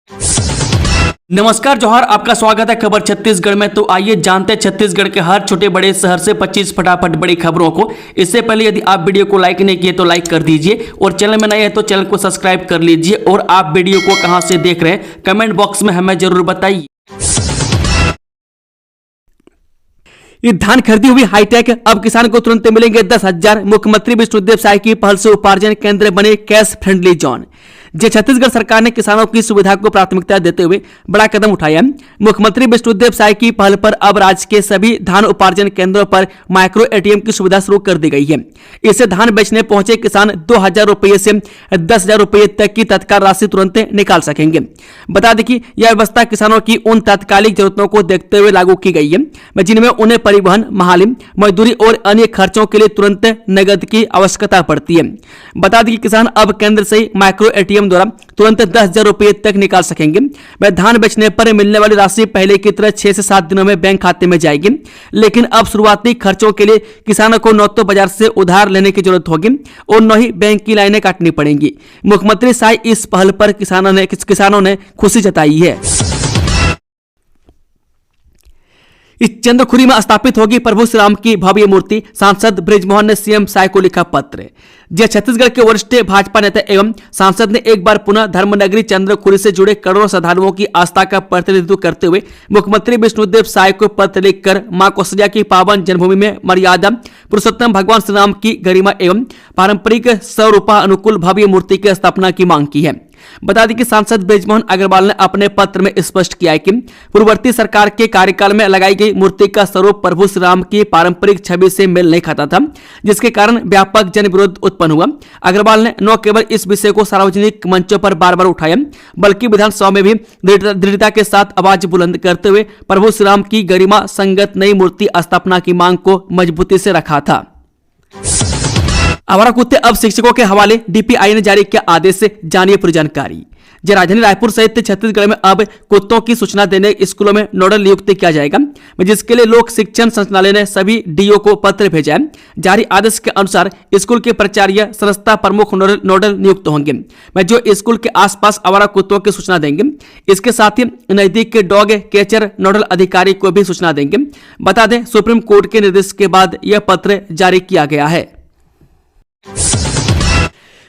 नमस्कार जोहार, आपका स्वागत है खबर छत्तीसगढ़ में। तो आइए जानते हैं छत्तीसगढ़ के हर छोटे बड़े शहर से 25 फटाफट बड़ी खबरों को। इससे पहले यदि आप वीडियो को लाइक नहीं किए तो लाइक कर दीजिए और चैनल में नए हैं तो चैनल को सब्सक्राइब कर लीजिए। और आप वीडियो को कहां से देख रहे हैं कमेंट बॉक्स में हमें जरूर बताइए। ये धान खरीदी हुई हाईटेक, अब किसान को तुरंत मिलेंगे 10,000। मुख्यमंत्री विष्णुदेव साय की पहल से उपार्जन केंद्र बने कैश फ्रेंडली जोन। जो छत्तीसगढ़ सरकार ने किसानों की सुविधा को प्राथमिकता देते हुए बड़ा कदम उठाया। मुख्यमंत्री विष्णुदेव साय की पहल पर अब राज्य के सभी धान उपार्जन केंद्रों पर माइक्रो एटीएम की सुविधा शुरू कर दी गई है। इससे धान बेचने पहुंचे किसान 2,000 रुपये से 10,000 रुपये तक की तत्काल राशि तुरंत निकाल सकेंगे। बता दें कि यह व्यवस्था किसानों की उन तात्कालिक जरूरतों को देखते हुए लागू की गई है जिनमें उन्हें परिवहन, महालिम, मजदूरी और अन्य खर्चों के लिए तुरंत नकद की आवश्यकता पड़ती है। बता दें कि किसान अब केंद्र से माइक्रो एटीएम द्वारा तुरंत 10,000 रुपये तक निकाल सकेंगे। वह धान बेचने पर मिलने वाली राशि पहले की तरह 6 से 7 दिनों में बैंक खाते में जाएगी, लेकिन अब शुरुआती खर्चों के लिए किसानों को न तो बाजार से उधार लेने की जरूरत होगी और न ही बैंक की लाइनें काटनी पड़ेंगी। मुख्यमंत्री साय इस पहल पर किसानों ने खुशी जताई है। इस चंद्रखुरी में स्थापित होगी प्रभु श्री राम की भव्य मूर्ति। सांसद बृजमोहन ने सीएम साय को लिखा पत्र। जो छत्तीसगढ़ के वरिष्ठ भाजपा नेता एवं सांसद ने एक बार पुनः धर्मनगरी चंद्रखुरी से जुड़े करोड़ों श्रद्धालुओं की आस्था का प्रतिनिधित्व करते हुए मुख्यमंत्री विष्णुदेव साय को पत्र लिखकर मां कौशल्या की पावन जन्मभूमि में मर्यादा पुरुषोत्तम भगवान श्री राम की गरिमा एवं पारंपरिक स्वरूपा अनुकूल भव्य मूर्ति की स्थापना की मांग की है। बता दें कि सांसद बृजमोहन अग्रवाल ने अपने पत्र में स्पष्ट किया है कि पूर्ववर्ती सरकार के कार्यकाल में लगाई गई मूर्ति का स्वरूप प्रभु श्री राम की पारंपरिक छवि से मेल नहीं खाता था, जिसके कारण व्यापक जन विरोध उत्पन्न हुआ। अग्रवाल ने न केवल इस विषय को सार्वजनिक मंचों पर बार बार उठाया, बल्कि विधानसभा में भी दृढ़ता के साथ आवाज बुलंद करते हुए प्रभु श्री राम की गरिमा संगत नई मूर्ति स्थापना की मांग को मजबूती से रखा था। आवारा कुत्ते अब शिक्षकों के हवाले, डीपीआई ने जारी किया आदेश। जानिए पूरी जानकारी। राजधानी रायपुर सहित छत्तीसगढ़ में अब कुत्तों की सूचना देने स्कूलों में नोडल नियुक्त किया जाएगा, जिसके लिए लोक शिक्षण संचालय ने सभी डीओ को पत्र भेजा है। जारी आदेश के अनुसार स्कूल के प्राचार्य, संस्था प्रमुख नोडल नियुक्त होंगे, जो स्कूल के आसपास आवारा कुत्तों की सूचना देंगे। इसके साथ ही नजदीक के डॉग कैचर नोडल अधिकारी को भी सूचना देंगे। बता दें, सुप्रीम कोर्ट के निर्देश के बाद यह पत्र जारी किया गया है।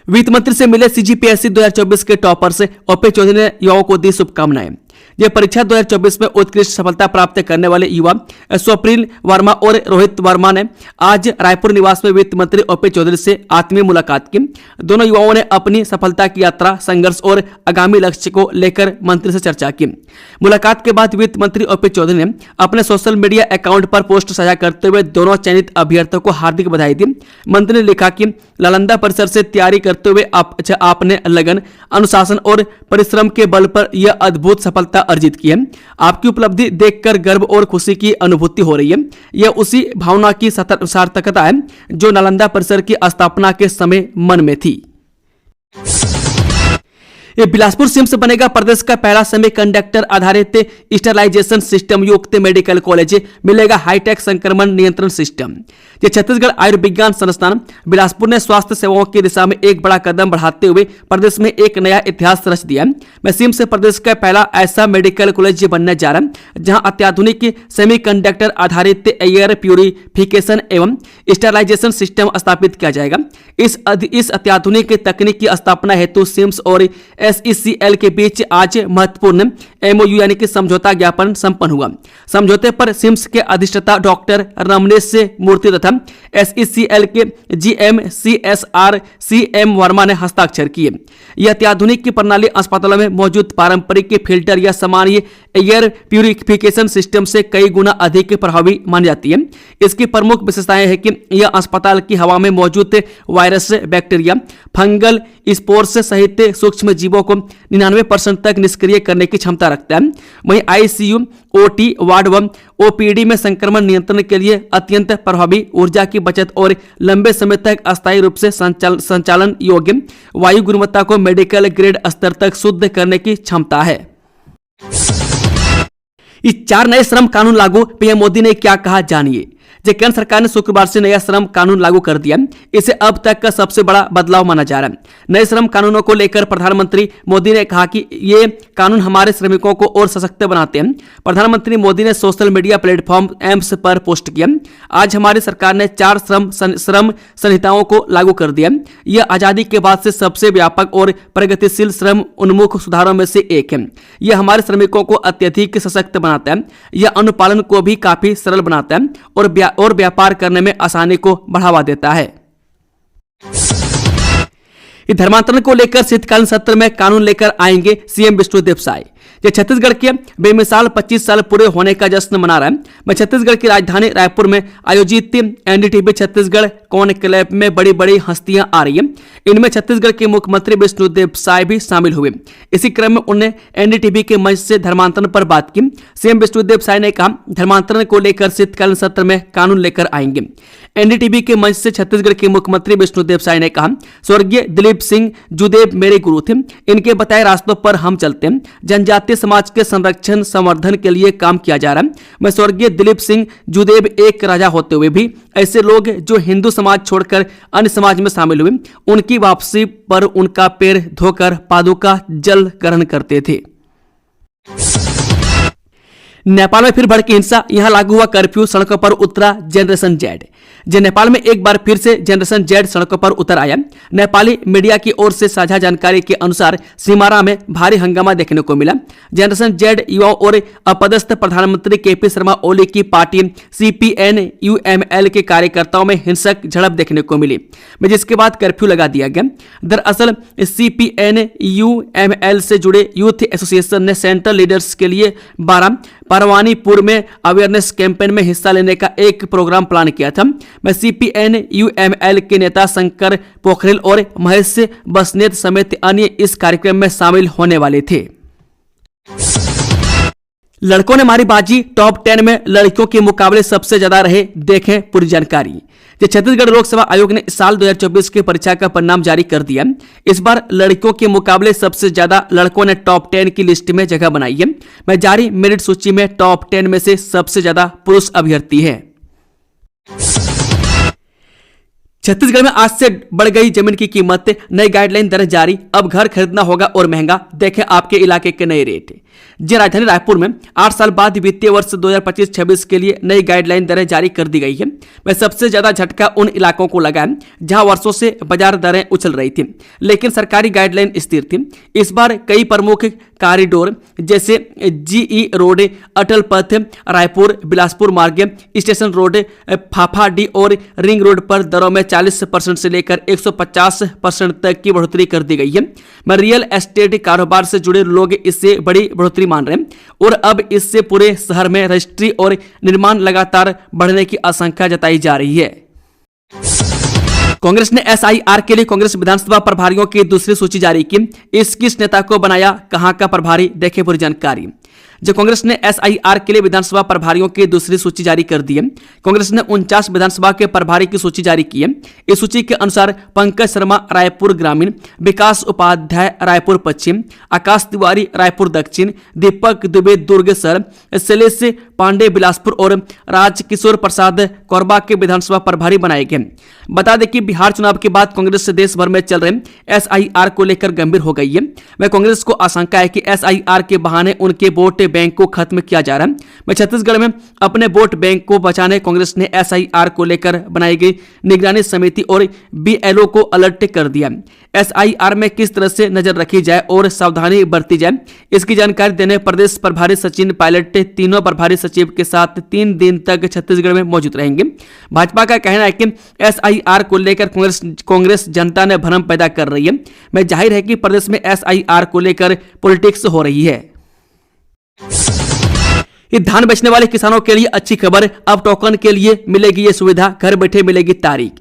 वित्त मंत्री से मिले सीजीपीएससी 2024 के टॉपर से ओपी चौधरी ने युवाओं को दी शुभकामनाएं। यह परीक्षा 2024 में उत्कृष्ट सफलता प्राप्त करने वाले युवा स्वप्निल वर्मा और रोहित वर्मा ने आज रायपुर निवास में वित्त मंत्री ओपी चौधरी से आत्मीय मुलाकात की। दोनों युवाओं ने अपनी सफलता की यात्रा, संघर्ष और आगामी लक्ष्य को लेकर मंत्री से चर्चा की। मुलाकात के बाद वित्त मंत्री ओपी चौधरी ने अपने सोशल मीडिया अकाउंट पर पोस्ट साझा करते हुए दोनों चयनित अभ्यर्थियों को हार्दिक बधाई दी। मंत्री ने लिखा कि नालंदा परिसर से तैयारी करते हुए आपने लगन, अनुशासन और परिश्रम के बल पर यह अद्भुत सफलता अर्जित की है। आपकी उपलब्धि देखकर गर्व और खुशी की अनुभूति हो रही है। यह उसी भावना की सार्थकता है जो नालंदा परिसर की स्थापना के समय मन में थी। बिलासपुर सिम्स बनेगा प्रदेश का पहला सेमीकंडक्टर आधारित स्टरलाइजेशन सिस्टम युक्त मेडिकल कॉलेज। मिलेगा हाईटेक संक्रमण नियंत्रण सिस्टम। ये छत्तीसगढ़ आयुर्विज्ञान संस्थान बिलासपुर ने स्वास्थ्य सेवाओं की दिशा में एक बड़ा कदम बढ़ाते हुए प्रदेश में एक नया इतिहास रच दिया है। सिम्स प्रदेश का पहला ऐसा मेडिकल कॉलेज बनने जा रहा है जहां अत्याधुनिक सेमीकंडक्टर आधारित एयर प्यूरिफिकेशन एवं स्टरलाइजेशन सिस्टम स्थापित किया जाएगा। इस अत्याधुनिक तकनीक की स्थापना हेतु सिम्स और SECL के बीच आज महत्वपूर्ण MOU यानी कि समझौता ज्ञापन संपन्न हुआ। समझौते पर सिम्स के अधिष्ठाता डॉक्टर रमनेश मूर्ति तथा SECL के GM CSR CM वर्मा ने हस्ताक्षर किए। यह अत्याधुनिक की प्रणाली अस्पतालों में मौजूद पारंपरिक फिल्टर या सामान्य एयर प्यूरिफिकेशन सिस्टम से कई गुना अधिक प्रभावी मानी जाती है। इसकी प्रमुख विशेषताएं है कि यह अस्पताल की हवा में मौजूद वायरस, बैक्टीरिया, फंगल स्पोर्स सहित सूक्ष्म जीवों को 99% तक निष्क्रिय करने की क्षमता रखता है। वहीं ICU, OT वार्ड व OPD में संक्रमण नियंत्रण के लिए अत्यंत प्रभावी, ऊर्जा की बचत और लंबे समय तक अस्थायी रूप से संचालन योग्य वायु गुणवत्ता को मेडिकल ग्रेड स्तर तक शुद्ध करने की क्षमता है। इस 4 नए श्रम कानून लागू, पीएम मोदी ने क्या कहा, जानिए। जो केंद्र सरकार ने शुक्रवार से नया श्रम कानून लागू कर दिया। इसे अब तक का सबसे बड़ा बदलाव माना जा रहा है। नए श्रम कानूनों को लेकर प्रधानमंत्री मोदी ने कहा कि ये कानून हमारे श्रमिकों को और सशक्त बनाते हैं। प्रधानमंत्री मोदी ने सोशल मीडिया प्लेटफॉर्म एम्स पर पोस्ट किया, आज हमारी सरकार ने 4 श्रम संहिताओं को लागू कर दिया। यह आजादी के बाद से सबसे व्यापक और प्रगतिशील श्रम उन्मुख सुधारों में से एक है। यह हमारे श्रमिकों को अत्यधिक सशक्त बनाता है। यह अनुपालन को भी काफी सरल बनाता है और व्यापार करने में आसानी को बढ़ावा देता है। धर्मांतरण को लेकर शीतकालीन सत्र में कानून लेकर आएंगे सीएम विष्णुदेव साय। ये छत्तीसगढ़ के बेमिसाल 25 साल पूरे होने का जश्न मना रहा है। मैं छत्तीसगढ़ की राजधानी रायपुर में आयोजित एनडीटीवी छत्तीसगढ़ कॉन्क्लेव में बड़ी बड़ी हस्तियां आ रही हैं। इनमें छत्तीसगढ़ के मुख्यमंत्री विष्णुदेव साय भी शामिल हुए। इसी क्रम में उन्होंने एनडीटीवी के मंच से धर्मांतरण पर बात की। सीएम विष्णुदेव साय ने कहा, धर्मांतरण को लेकर शीतकालीन सत्र में कानून लेकर आएंगे। एनडीटीवी के मंच से छत्तीसगढ़ के मुख्यमंत्री विष्णुदेव साय ने कहा, स्वर्गीय दिलीप सिंह जूदेव मेरे गुरु थे। इनके बताए रास्तों पर हम चलते हैं। जनजातीय समाज के संरक्षण संवर्धन के लिए काम किया जा रहा है। मैं स्वर्गीय दिलीप सिंह जूदेव एक राजा होते हुए भी ऐसे लोग जो हिंदू समाज छोड़कर अन्य समाज में शामिल हुए, उनकी वापसी पर उनका पैर धोकर पादुका जल ग्रहण करते थे। नेपाल में फिर भड़की हिंसा, यहां लागू हुआ कर्फ्यू, सड़कों पर उतरा जनरेशन जेड। नेपाल में एक बार फिर से जनरेशन जेड सड़कों पर उतर आया। नेपाली मीडिया की ओर से साझा जानकारी के अनुसार सिमारा में भारी हंगामा देखने को मिला। जनरेशन जेड युवाओं और अपदस्थ प्रधानमंत्री केपी शर्मा ओली की पार्टी CPN-UML के कार्यकर्ताओं में हिंसक झड़प देखने को मिली, जिसके बाद कर्फ्यू लगा दिया गया। दरअसल CPN-UML से जुड़े यूथ एसोसिएशन ने सेंट्रल लीडर्स के लिए 12 परवानीपुर में अवेयरनेस कैंपेन में हिस्सा लेने का एक प्रोग्राम प्लान किया था। मैं CPN-UML के नेता शंकर पोखरेल और महेश बसनेत समेत अन्य इस कार्यक्रम में शामिल होने वाले थे। लड़कों ने मारी बाजी, टॉप 10 में लड़कियों के मुकाबले सबसे ज्यादा रहे, देखें पूरी जानकारी। छत्तीसगढ़ लोकसेवा आयोग ने इस साल 2024 की परीक्षा का परिणाम जारी कर दिया। इस बार लड़कियों के मुकाबले सबसे ज्यादा लड़कों ने टॉप 10 की लिस्ट में जगह बनाई है। मैं जारी मेरिट सूची में टॉप 10 में से सबसे ज्यादा पुरुष अभ्यर्थी है। छत्तीसगढ़ में आज से बढ़ गई जमीन की कीमत, नई गाइडलाइन दर जारी, अब घर खरीदना होगा और महंगा, देखें आपके इलाके के नए रेट। राजधानी रायपुर में 8 साल बाद वित्तीय वर्ष 2025-26 के लिए नई गाइडलाइन दरें जारी कर दी गई है। वह सबसे ज्यादा झटका उन इलाकों को लगा है जहां वर्षों से बाजार दरें उछल रही थी, लेकिन सरकारी गाइडलाइन स्थिर थी। इस बार कई प्रमुख कॉरिडोर जैसे GE रोड, अटल पथ, रायपुर बिलासपुर मार्ग, स्टेशन रोड, फाफाडी और रिंग रोड पर दरों में 40% से लेकर 150% तक की बढ़ोतरी कर दी गई है। रियल एस्टेट कारोबार से जुड़े लोग इससे बड़ी बढ़ोतरी मान रहे हैं और अब इससे पूरे शहर में रजिस्ट्री और निर्माण लगातार बढ़ने की आशंका जताई जा रही है। कांग्रेस ने SIR के लिए कांग्रेस विधानसभा प्रभारियों की दूसरी सूची जारी की। इस किस नेता को बनाया, कहां का प्रभारी, देखें पूरी जानकारी। जब कांग्रेस ने SIR के लिए विधानसभा प्रभारियों की दूसरी सूची जारी कर दी है। कांग्रेस ने 49 विधानसभा के प्रभारी की सूची जारी की है। इस सूची के अनुसार पंकज शर्मा रायपुर ग्रामीण, विकास उपाध्याय रायपुर पश्चिम, आकाश तिवारी रायपुर दक्षिण, दीपक दुबे दुर्ग सर, शैलेश पांडे बिलासपुर और राजकिशोर प्रसाद कोरबा के विधानसभा प्रभारी बनाए गए। बता दें कि बिहार चुनाव के बाद कांग्रेस से देश भर में चल रहे SIR को लेकर गंभीर हो गई है। वह कांग्रेस को आशंका है कि SIR के बहाने उनके वोट बैंक को खत्म किया जा रहा है। मैं छत्तीसगढ़ में अपने वोट बैंक को बचाने कांग्रेस ने SIR को लेकर बनाई गई निगरानी समिति और BLO को अलर्ट कर दिया। SIR में किस तरह से नजर रखी जाए और सावधानी बरती जाए, इसकी जानकारी देने प्रदेश प्रभारी सचिन पायलट तीनों प्रभारी सचिव के साथ 3 दिन तक छत्तीसगढ़ में मौजूद रहेंगे। भाजपा का कहना है कि SIR को लेकर कांग्रेस जनता ने भ्रम पैदा कर रही है। मैं जाहिर है कि प्रदेश में SIR को लेकर पॉलिटिक्स हो रही है। ये धान बेचने वाले किसानों के लिए अच्छी खबर, अब टोकन के लिए मिलेगी ये सुविधा, घर बैठे मिलेगी तारीख।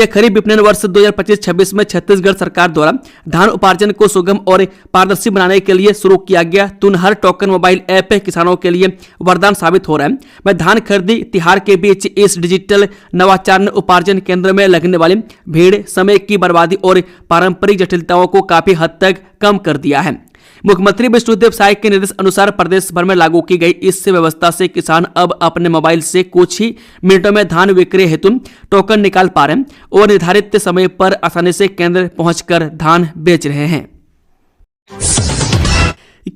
खरीफ विपणन वर्ष 2025-26 में छत्तीसगढ़ सरकार द्वारा धान उपार्जन को सुगम और पारदर्शी बनाने के लिए शुरू किया गया तुनहर टोकन मोबाइल ऐप किसानों के लिए वरदान साबित हो रहा है। मैं धान खरीदी तिहार के बीच इस डिजिटल नवाचार ने उपार्जन केंद्र में लगने वाली भीड़, समय की बर्बादी और पारंपरिक जटिलताओं को काफी हद तक कम कर दिया है। मुख्यमंत्री विष्णुदेव साय के निर्देश अनुसार प्रदेश भर में लागू की गई इस व्यवस्था से किसान अब अपने मोबाइल से कुछ ही मिनटों में धान विक्रय हेतु टोकन निकाल पा रहे हैं और निर्धारित समय पर आसानी से केंद्र पहुंचकर धान बेच रहे हैं।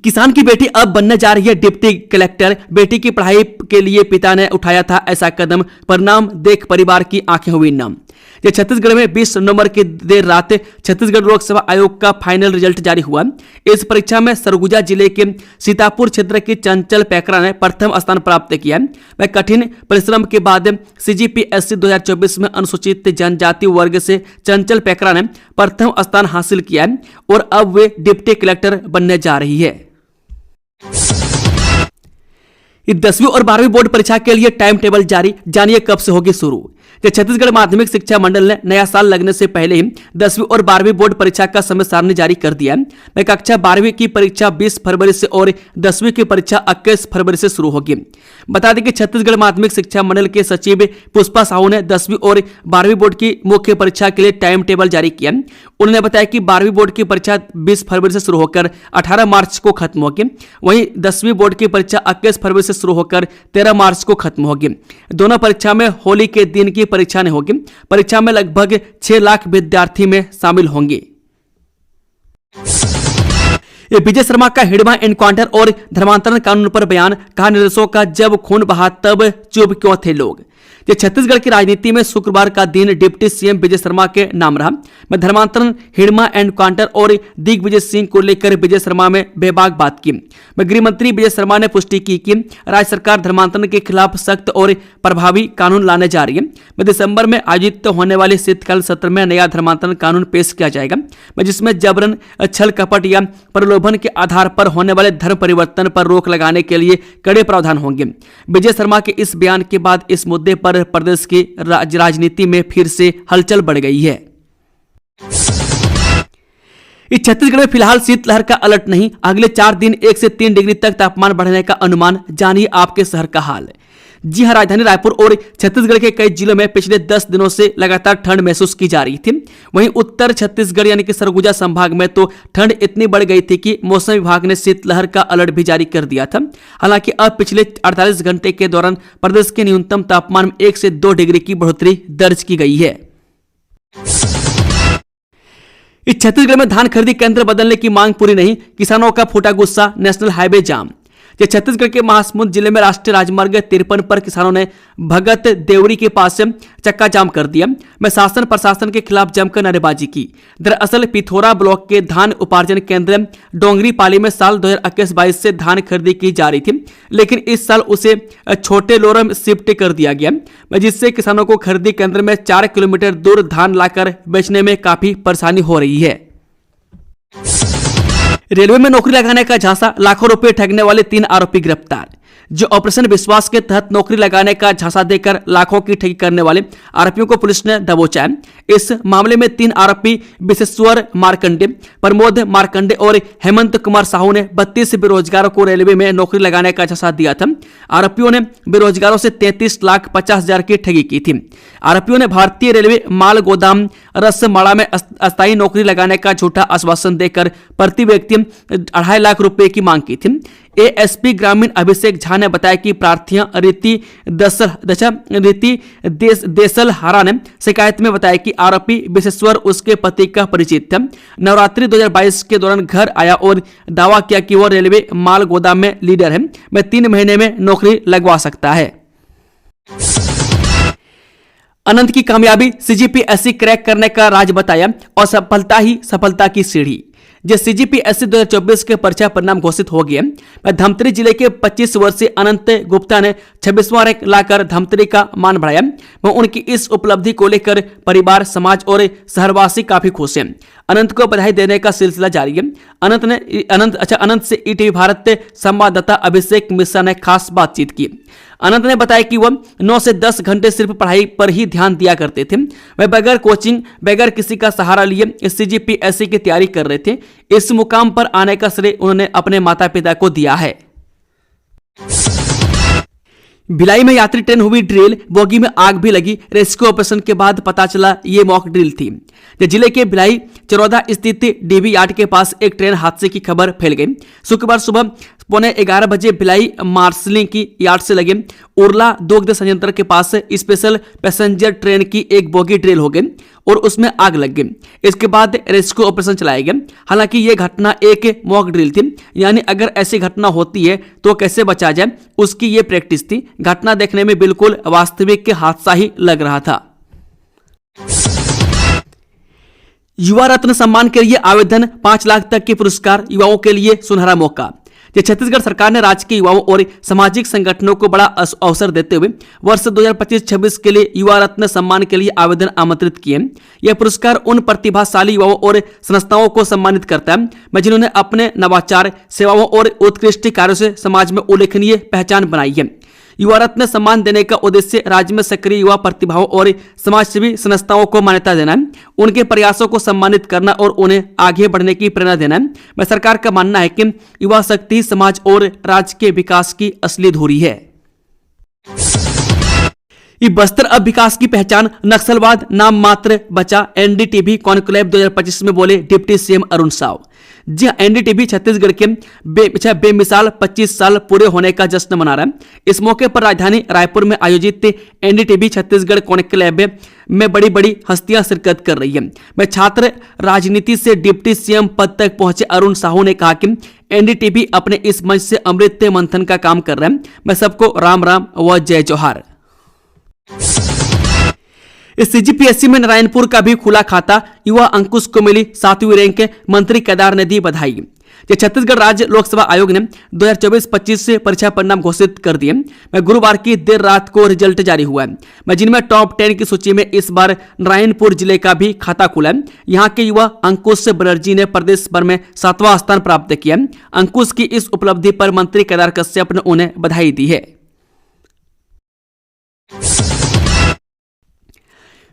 किसान की बेटी अब बनने जा रही है डिप्टी कलेक्टर। बेटी की पढ़ाई के लिए पिता ने उठाया था ऐसा कदम, परिणाम देख परिवार की आंखें हुई नम। ये छत्तीसगढ़ में 20 नवंबर की देर रात छत्तीसगढ़ लोक सेवा आयोग का फाइनल रिजल्ट जारी हुआ। इस परीक्षा में सरगुजा जिले के सीतापुर क्षेत्र की चंचल पैकरा ने प्रथम स्थान प्राप्त किया। वह कठिन परिश्रम के बाद CGPSC 2024 में अनुसूचित जनजाति वर्ग से चंचल पैकरा ने प्रथम स्थान हासिल किया और अब वे डिप्टी कलेक्टर बनने जा रही है। 10वीं और 12वीं बोर्ड परीक्षा के लिए टाइम टेबल जारी, जानिए कब से होगी शुरू। छत्तीसगढ़ माध्यमिक शिक्षा मंडल ने नया साल लगने से पहले ही 10वीं और 12वीं बोर्ड परीक्षा का समय सारणी जारी कर दिया है। कक्षा 12वीं की परीक्षा 20 फरवरी से और 10वीं की परीक्षा 21 फरवरी से शुरू होगी। बता दें कि छत्तीसगढ़ माध्यमिक शिक्षा मंडल के सचिव पुष्पा साहू ने 10वीं और 12वीं बोर्ड की मुख्य परीक्षा के लिए टाइम टेबल जारी किया। उन्होंने बताया कि 12वीं बोर्ड की परीक्षा 20 फरवरी से शुरू होकर 18 मार्च को खत्म होगी। वहीं 10वीं बोर्ड की परीक्षा 21 फरवरी से शुरू होकर 13 मार्च को खत्म होगी। दोनों परीक्षा में होली के दिन की परीक्षा नहीं होगी। परीक्षा में लगभग 6 लाख विद्यार्थी में शामिल होंगे। विजय शर्मा का हिडमा एनकाउंटर और धर्मांतरण कानून पर बयान, कहा निर्दोषों का जब खून बहा तब चुप क्यों थे लोग। छत्तीसगढ़ की राजनीति में शुक्रवार का दिन डिप्टी सीएम विजय शर्मा के नाम रहा। मैं धर्मांतरण, हिडमा एनकाउंटर और दिग्विजय सिंह को लेकर विजय शर्मा में बेबाक बात की। मैं गृह मंत्री विजय शर्मा ने पुष्टि की कि राज्य सरकार धर्मांतरण के खिलाफ सख्त और प्रभावी कानून लाने जा रही है। मैं दिसंबर में आयोजित होने वाले शीतकालीन सत्र में नया धर्मांतरण कानून पेश किया जाएगा, जिसमें जबरन, छल कपट या प्रलोभन के आधार पर होने वाले धर्म परिवर्तन पर रोक लगाने के लिए कड़े प्रावधान होंगे। विजय शर्मा के इस बयान के बाद इस मुद्दे पर प्रदेश की राजनीति में फिर से हलचल बढ़ गई है। इस छत्तीसगढ़ में फिलहाल शीतलहर का अलर्ट नहीं, अगले 4 दिन 1 से 3 डिग्री तक तापमान बढ़ने का अनुमान। जानिए आपके शहर का हाल। जी हां, राजधानी रायपुर और छत्तीसगढ़ के कई जिलों में पिछले 10 दिनों से लगातार ठंड महसूस की जा रही थी। वहीं उत्तर छत्तीसगढ़ यानी कि सरगुजा संभाग में तो ठंड इतनी बढ़ गई थी कि मौसम विभाग ने शीतलहर का अलर्ट भी जारी कर दिया था। हालांकि अब पिछले 48 घंटे के दौरान प्रदेश के न्यूनतम तापमान में 1 से 2 डिग्री की बढ़ोतरी दर्ज की गई है। इस छत्तीसगढ़ में धान खरीदी केंद्र बदलने की मांग पूरी नहीं, किसानों का फूटा गुस्सा, नेशनल हाईवे जाम। छत्तीसगढ़ के महासमुंद जिले में राष्ट्रीय राजमार्ग 53 पर किसानों ने भगत देवरी के पास से चक्का जाम कर दिया। मैं शासन प्रशासन के खिलाफ जमकर नारेबाजी की। दरअसल पिथौरा ब्लॉक के धान उपार्जन केंद्र डोंगरी पाली में साल 2021-22 से धान खरीदी की जा रही थी, लेकिन इस साल उसे छोटे लोरम में शिफ्ट कर दिया गया, जिससे किसानों को खरीदी केंद्र में 4 किलोमीटर दूर धान लाकर बेचने में काफी परेशानी हो रही है। रेलवे में नौकरी लगाने का झांसा, लाखों रुपए ठगने वाले 3 आरोपी गिरफ्तार। जो ऑपरेशन विश्वास के तहत नौकरी लगाने का झांसा देकर लाखों की ठगी करने वाले आरोपियों को पुलिस ने दबोचा है। इस मामले में 3 आरोपी विशेश्वर मार्कंडे, प्रमोद मार्कंडे और हेमंत कुमार साहू ने 32 बेरोजगारों को रेलवे में नौकरी लगाने का झांसा दिया था। आरोपियों ने बेरोजगारों से 33,50,000 की ठगी की थी। आरोपियों ने भारतीय रेलवे माल गोदाम रसमाड़ा में अस्थायी नौकरी लगाने का झूठा आश्वासन देकर प्रति व्यक्ति 2.5 लाख रुपए की मांग की थी। एएसपी ग्रामीण अभिषेक झा ने बताया कि प्रार्थियां रीति देसल हारा ने शिकायत में बताया कि आरोपी विशेश्वर उसके पति का परिचित था। नवरात्रि 2022 के दौरान घर आया और दावा किया कि वो रेलवे माल गोदाम में लीडर है, मैं 3 महीने में नौकरी लगवा सकता है। अनंत की कामयाबी, CGPSC क्रैक करने का राज बताया और सफलता ही सफलता की सीढ़ी। CGPSC 2024 के परीक्षा परिणाम घोषित हो गए। धमतरी जिले के 25 वर्षीय अनंत गुप्ता ने 26वां रैंक लाकर धमतरी का मान बढ़ाया। उनकी इस उपलब्धि को लेकर परिवार, समाज और शहरवासी काफी खुश हैं। अनंत को बधाई देने का सिलसिला जारी है। अनंत से ETV भारत संवाददाता अभिषेक मिश्रा ने खास बातचीत की। अनंत ने बताया कि वह 9 से 10 घंटे सिर्फ पढ़ाई पर ही ध्यान दिया करते थे। वह बगैर कोचिंग, बगैर किसी का सहारा लिए CGPSC की तैयारी कर रहे थे। इस मुकाम पर आने का श्रेय उन्होंने अपने माता पिता को दिया है। भिलाई में यात्री ट्रेन हुई ड्रिल, बोगी में आग भी लगी। रेस्क्यू ऑपरेशन के बाद पता चला ये मॉक ड्रिल थी। जिले के भिलाई चरौदा स्थित डीबी यार्ड के पास एक ट्रेन हादसे की खबर फैल गई। शुक्रवार सुबह 11:15 बजे भिलाई मार्शलिंग की यार्ड से लगे उर्ला दुग्ध संयंत्र के पास स्पेशल पैसेंजर ट्रेन की एक बोगी ड्रिल हो गई और उसमें आग लग गई। इसके बाद रेस्क्यू ऑपरेशन चलाया गया। हालांकि यह घटना एक मॉक ड्रिल थी, यानी अगर ऐसी घटना होती है तो कैसे बचा जाए, उसकी ये प्रैक्टिस थी। घटना देखने में बिल्कुल वास्तविक हादसा ही लग रहा था। युवा रत्न सम्मान के लिए आवेदन, 5 लाख तक के पुरस्कार, युवाओं के लिए सुनहरा मौका। छत्तीसगढ़ सरकार ने राज्य के युवाओं और सामाजिक संगठनों को बड़ा अवसर देते हुए वर्ष 2025-26 के लिए युवा रत्न सम्मान के लिए आवेदन आमंत्रित किए। यह पुरस्कार उन प्रतिभाशाली युवाओं और संस्थाओं को सम्मानित करता है जिन्होंने अपने नवाचार, सेवाओं और उत्कृष्ट कार्यों से समाज में उल्लेखनीय पहचान बनाई है। युवा रत्न सम्मान देने का उद्देश्य राज्य में सक्रिय युवा प्रतिभाओं और समाजसेवी संस्थाओं को मान्यता देना है, उनके प्रयासों को सम्मानित करना और उन्हें आगे बढ़ने की प्रेरणा देना है। सरकार का मानना है कि युवा शक्ति समाज और राज्य के विकास की असली धुरी है। बस्तर अब विकास की पहचान, नक्सलवाद नाम मात्र बचा, एनडीटीवी कॉन्क्लेव 2025 में बोले डिप्टी सीएम अरुण साव। जी हाँ, एनडीटीवी छत्तीसगढ़ के बेमिसाल 25 साल पूरे होने का जश्न मना रहा है। इस मौके पर राजधानी रायपुर में आयोजित एनडीटीवी छत्तीसगढ़ कॉन्क्लेव में बड़ी बड़ी हस्तियां शिरकत कर रही है। छात्र राजनीति से डिप्टी सीएम पद तक पहुंचे अरुण साहू ने कहा कि एनडीटीवी अपने इस मंच से अमृत मंथन का काम कर रहा है। मैं सबको राम राम व जय जोहार। इस सीजीपीएससी में नारायणपुर का भी खुला खाता, युवा अंकुश को मिली 7वीं रैंक, मंत्री केदार ने दी बधाई। छत्तीसगढ़ राज्य लोकसेवा आयोग ने 2024-25 से परीक्षा परिणाम घोषित कर दिए। गुरुवार की देर रात को रिजल्ट जारी हुआ है, जिनमें टॉप 10 की सूची में इस बार नारायणपुर जिले का भी खाता खुला है। यहाँ के युवा अंकुश बनर्जी ने प्रदेश भर में 7वां स्थान प्राप्त किया। अंकुश की इस उपलब्धि पर मंत्री केदार कश्यप ने उन्हें बधाई दी है।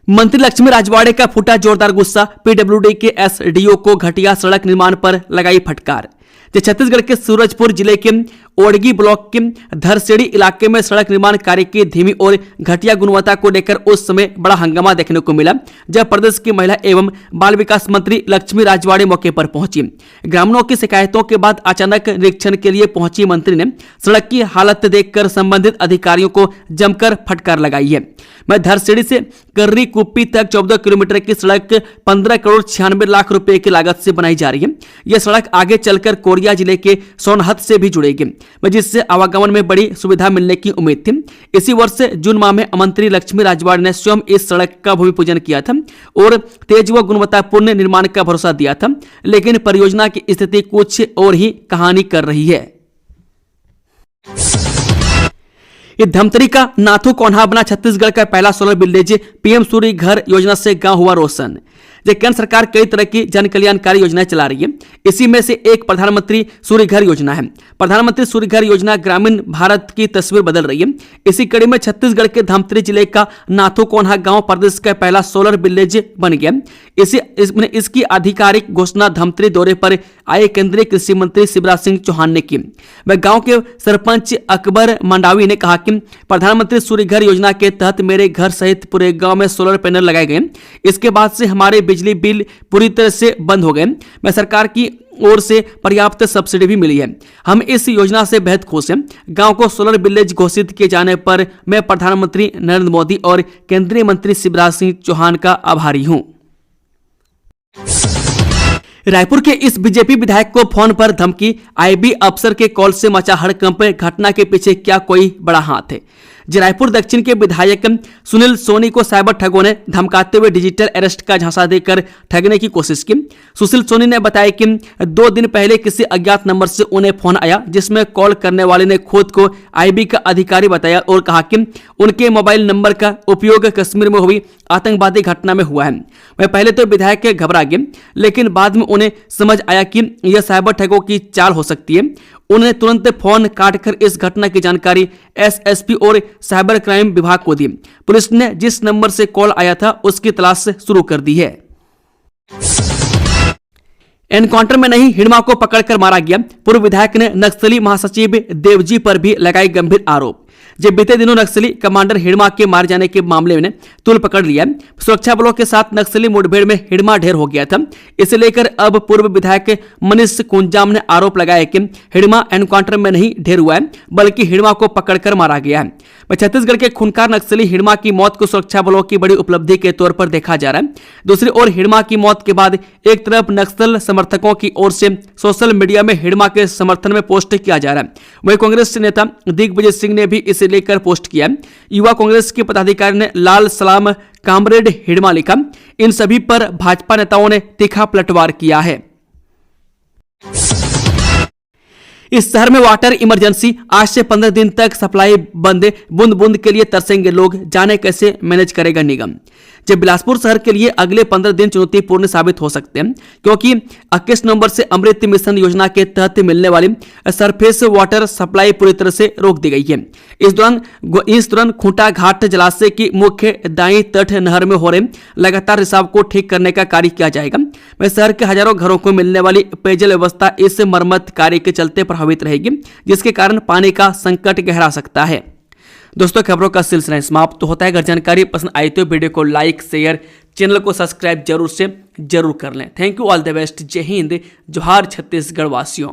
मंत्री लक्ष्मी राजवाड़े का फूटा जोरदार गुस्सा, पीडब्ल्यूडी के एसडीओ को घटिया सड़क निर्माण पर लगाई फटकार। छत्तीसगढ़ के सूरजपुर जिले के ओडगी ब्लॉक के धरसेड़ी इलाके में सड़क निर्माण कार्य की धीमी और घटिया गुणवत्ता को लेकर उस समय बड़ा हंगामा देखने को मिला, जब प्रदेश की महिला एवं बाल विकास मंत्री लक्ष्मी राजवाड़े मौके पर पहुंची। ग्रामीणों की शिकायतों के बाद अचानक निरीक्षण के लिए पहुंची मंत्री ने सड़क की हालत देखकर संबंधित अधिकारियों को जमकर फटकार लगाई है। धरसेड़ी से कर्री कुप्पी तक 14 किलोमीटर की सड़क 15 करोड़ 96 लाख रुपए की लागत से बनाई जा रही है। यह सड़क आगे चलकर कोरिया जिले के सोनहत से भी जुड़ेगी, जिससे आवागमन में बड़ी सुविधा मिलने की उम्मीद थी। इसी वर्ष जून माह में मंत्री लक्ष्मी राजवाड़े ने स्वयं इस सड़क का भूमि पूजन किया था और तेज व गुणवत्तापूर्ण निर्माण का भरोसा दिया था, लेकिन परियोजना की स्थिति कुछ और ही कहानी कर रही है। ये धमतरी का नाथू कोन्हा बना छत्तीसगढ़ का पहला सोलर विलेज, पीएम सूर्य घर योजना से गांव हुआ रोशन। केंद्र सरकार कई तरह की जन कल्याणकारी योजनाएं चला रही है। इसी में से एक प्रधानमंत्री सूर्य घर योजना है। प्रधानमंत्री सूर्य घर योजना ग्रामीण भारत की तस्वीर बदल रही है। इसी कड़ी में छत्तीसगढ़ के धमतरी जिले का नाथू कोन्हा गांव प्रदेश का पहला सोलर विलेज बन गया। इसकी आधिकारिक घोषणा धमतरी दौरे पर आए केंद्रीय कृषि मंत्री शिवराज सिंह चौहान ने की। वह गांव के सरपंच अकबर मंडावी ने कहा कि प्रधानमंत्री सूर्य घर योजना के तहत मेरे घर सहित पूरे गांव में सोलर पैनल लगाए गए। इसके बाद से हमारे बिजली बिल पूरी तरह से बंद हो गए। सरकार की ओर से पर्याप्त सब्सिडी भी मिली है। हम इस योजना से बेहद खुश हैं। गांव को सोलर विलेज घोषित किए जाने पर मैं प्रधानमंत्री नरेंद्र मोदी और केंद्रीय मंत्री शिवराज सिंह चौहान का आभारी हूं। रायपुर के इस बीजेपी विधायक को फोन पर धमकी, आईबी अफसर के कॉल से मचा हड़कंप। घटना के पीछे क्या कोई बड़ा हाथ है? रायपुर दक्षिण के विधायक सुनील सोनी को साइबर ठगों ने धमकाते हुए डिजिटल अरेस्ट का झांसा देकर ठगने की कोशिश की। सुशील सोनी ने बताया कि 2 दिन पहले किसी अज्ञात नंबर से उन्हें फोन आया, जिसमें कॉल करने वाले ने खुद को आईबी का अधिकारी बताया और कहा कि उनके मोबाइल नंबर का उपयोग कश्मीर में हुई आतंकवादी घटना में हुआ है। वह पहले तो विधायक घबरा गए, लेकिन बाद में उन्हें समझ आया कि यह साइबर ठगों की चाल हो सकती है। उन्होंने तुरंत फोन काटकर इस घटना की जानकारी एसएसपी और साइबर क्राइम विभाग को दी। पुलिस ने जिस नंबर से कॉल आया था उसकी तलाश शुरू कर दी है। एनकाउंटर में नहीं, हिड़मा को पकड़कर मारा गया। पूर्व विधायक ने नक्सली महासचिव देवजी पर भी लगाई गंभीर आरोप। जब बीते दिनों नक्सली कमांडर हिड़मा के मारे जाने के मामले में तूल पकड़ लिया। सुरक्षा बलों के साथ नक्सली मुठभेड़ में हिड़मा ढेर हो गया था। इसे लेकर अब पूर्व विधायक मनीष कुंजाम ने आरोप लगाया कि हिड़मा एनकाउंटर में नहीं ढेर हुआ है, बल्कि हिड़मा को पकड़कर मारा गया है। छत्तीसगढ़ के खूंखार नक्सली हिड़मा की मौत को सुरक्षा बलों की बड़ी उपलब्धि के तौर पर देखा जा रहा है। दूसरी ओर हिड़मा की मौत के बाद एक तरफ नक्सल समर्थकों की ओर से सोशल मीडिया में हिड़मा के समर्थन में पोस्ट किया जा रहा है, वहीं कांग्रेस नेता दिग्विजय सिंह ने भी इसे लेकर पोस्ट किया। युवा कांग्रेस के पदाधिकारी ने लाल सलाम कामरेड हिड़मा लिखा। इन सभी पर भाजपा नेताओं ने तीखा पलटवार किया है। इस शहर में वाटर इमरजेंसी, आज से 15 दिन तक सप्लाई बंद, बूंद बूंद के लिए तरसेंगे लोग, जाने कैसे मैनेज करेगा निगम। जब बिलासपुर शहर के लिए अगले 15 दिन चुनौतीपूर्ण साबित हो सकते हैं, क्योंकि 21 नवंबर से अमृत मिशन योजना के तहत मिलने वाली सरफेस वाटर सप्लाई पूरी तरह से रोक दी गई है। इस दौरान खूंटा घाट जलाशय की मुख्य दाई तट नहर में हो रहे लगातार रिसाव को ठीक करने का कार्य किया जाएगा। वह शहर के हजारों घरों को मिलने वाली पेयजल व्यवस्था इस मरम्मत कार्य के चलते प्रभावित रहेगी, जिसके कारण पानी का संकट गहरा सकता है। दोस्तों, खबरों का सिलसिला समाप्त होता है। अगर जानकारी पसंद आई तो वीडियो को लाइक, शेयर, चैनल को सब्सक्राइब जरूर कर लें। Thank you, all the best. जय हिंद, जोहार छत्तीसगढ़ वासियों।